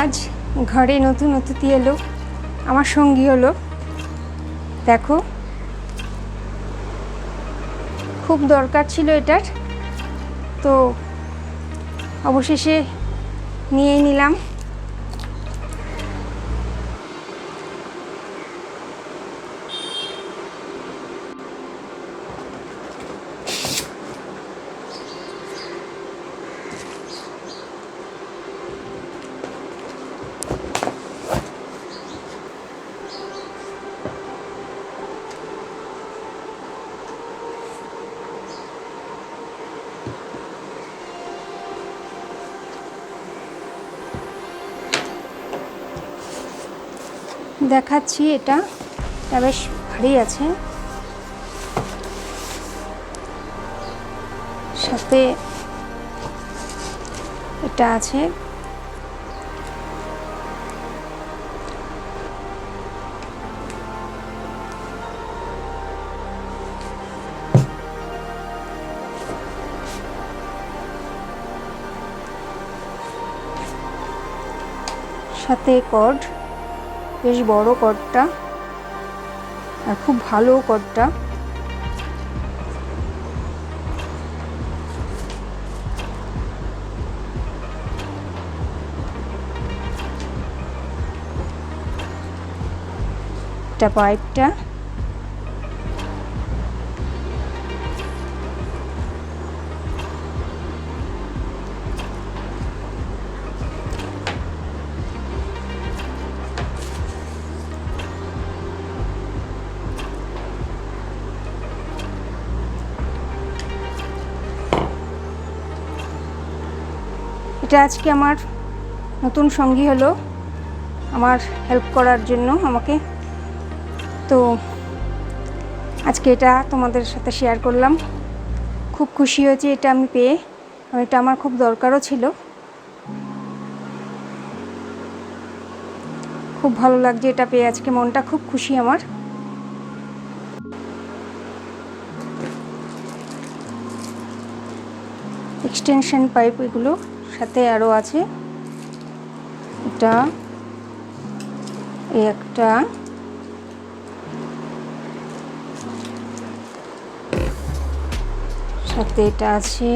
আজ ঘরে নতুন অতিথি এলো, আমার সঙ্গী হলো। দেখো, খুব দরকার ছিল এটার, তো অবশেষে নিয়েই নিলাম। দেখাচ্ছি, এটা বেশ ভারী আছে, সাথে এটা আছে। সাথে কর্ড, বেশ বড় কর্ডটা, আর খুব ভালো কর্ডটা। এটা পাইপটা, এটা আজকে আমার নতুন সঙ্গী হলো, আমার হেল্প করার জন্য আমাকে। তো আজকে এটা তোমাদের সাথে শেয়ার করলাম। খুব খুশি হয়েছি এটা আমি পেয়ে, এটা আমার খুব দরকারও ছিল। খুব ভালো লাগছে এটা পেয়ে, আজকে মনটা খুব খুশি আমার। এক্সটেনশন পাইপ এগুলো, সাথে আরও আছে। এটা একটা, সাথে এটা আছে।